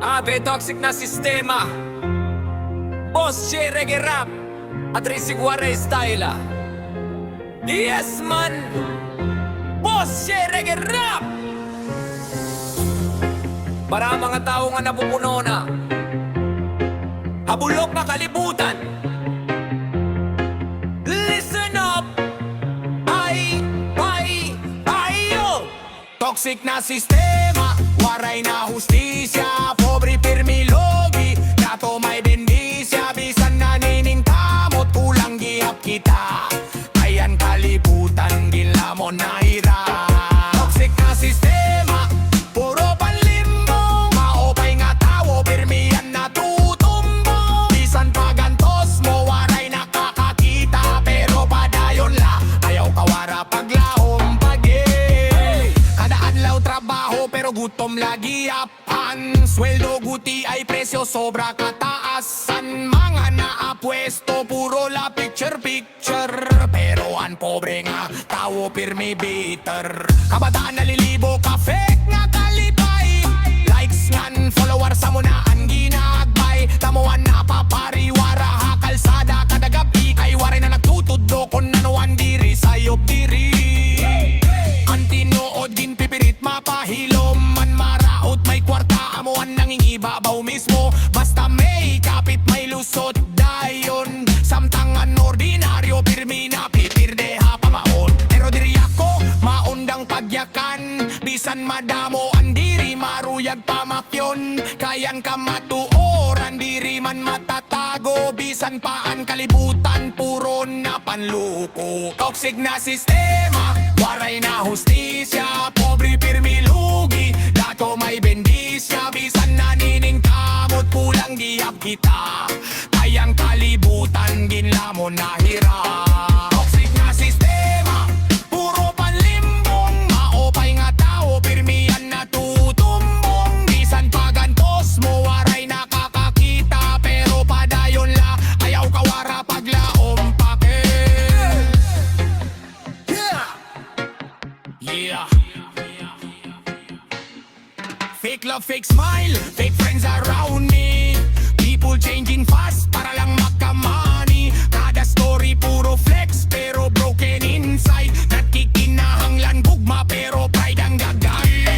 Abe, toxic na sistema. Boss J Reggae Rap at Risig Waray Style. Yes man, Boss J Reggae Rap. Para mga tao nga napupuno na habulok na kalibutan. Listen up. Ay, toxic na sistema, waray na hustisya, pobre pirmi logi, dato may bendisya, bisan nanining kamot, kulang gihap kita, ayan kalibutan, gilamon na hirap. Toxic na sistema, puro panlimbong, maopay nga tao, pirmi yan natutumbong, bisan pagantos mo, waray nakakakita, pero padayon la, ayaw kawara paglaom pagi. Trabaho pero gutom lagi apan, sweldo guti ay presyo sobra kataasan, mga naapwesto puro la picture pero ang pobre nga tao pirmi bitter, kabataan nalilibo ka fake nga kalipay, likes ngan followers sa munaan ginagbay, tamuan na papariwara hakalsada kada gabi, kay waray na nagtutudlo kung nanuan diri sayop diri, antinood din pipirit mapahilom man maraot, may kwarta amuan nanging ibabaw mismo, basta may kapit may lusot dayon, samtangan ordinaryo pirmi na pipirde ha pamaon, pero diri ako maundang pagyakan, bisan madamo ang diri maruyag pamakyon, kayan ka matuoran diri man matatago, bisan paan kalibutan puro na panluko. Toxic na sistema, waray na hustisya, pobre pirmi lugi, dato may bendisya, bisan nanining kamot, kulang gihap kita, kayang kalibutan ginlamon na hirap. Toxic na sistema, puro panlimbong, maopay nga tao, pirmi yan natutumbong, bisan pagantos mo, waray nakakakita, pero padayon la, ayaw kawara paglaom pake. Yeah. Fake love, fake smile, fake friends around me, people changing fast para lang makamani, kada story puro flex pero broken inside, nakikinahanglan gugma pero pride ang gagay,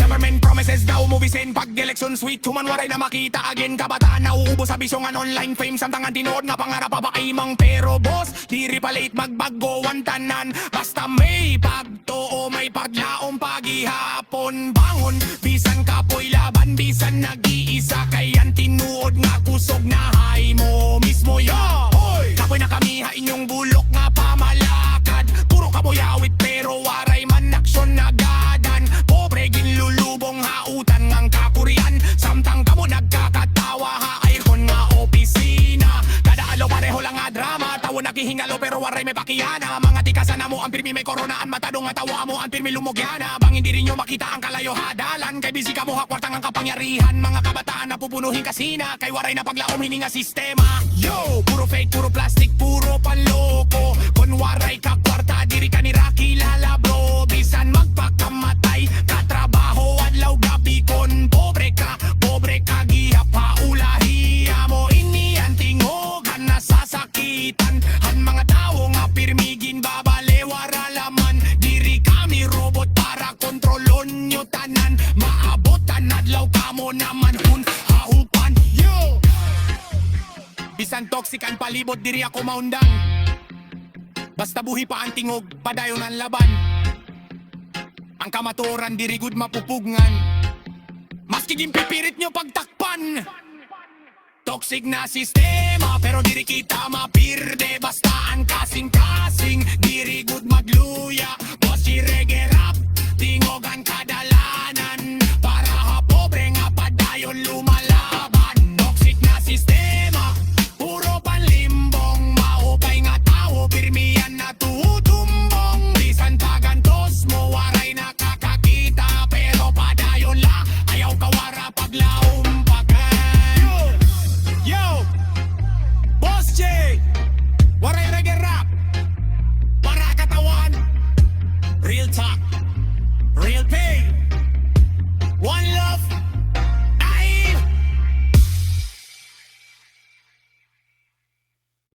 government promises daw movies pag election sweet, human waray na makita again, kabataan nauubos sa bisyong an online fame, samtangan tinood nga pangarap papaimang, pero boss diri pa late magbagoan tanan, basta may pagtoo may paglaom pagihapon bangon, bisan kapoy laban, bisan nag-iisa, kayan tinuod nga kusog na hay mo mismo ya, kapoy na kamiha inyong bulok nga pamalakad, puro kapoy awit pero waray man aksyon nagadan, pobre ginlulubong hautan ngang kakurian, samtang kamo nagkakatawa ha aircon nga opisina, kada alo pareho lang nga drama, tawo nakihingalo pero waray may pakiyana, mga tikasan na mo ang pirmi may koronaan, matado nga tawa mo ang pirmi lumugyana, bang hindi rin nyo makita ang kalayo hadalan, kay busy ka mo hakwartang ang kapangyarihan, mga kabataan na pupunuhin kasina, kay waray na paglaom hininga sistema, yo, puro fake, puro plastic, puro panloko, kon waray ka kwarta, diri ka nira kilala bro, bisan magpakamatay, katrabaho adlaw gabi, kon pobre ka gihap paulahiya mo, ini ang tingogan na sasakitan, han mga tao nga pirmigin babale waralaman, diri kami robot para kontrolon nyo tanan, maabotan adlaw kamo naman hun haupan, yo, bisan toxic ang palibot diri ako maundan, basta buhi pa ang tingog padayon ang laban, ang kamatuoran diri gud mapupugngan, maski gimpipirit nyo pagtakpan. Toxic na sistema pero diri kita mapirde, basta ang kasing-kasing diri gud magluya, Boss Reggae Rap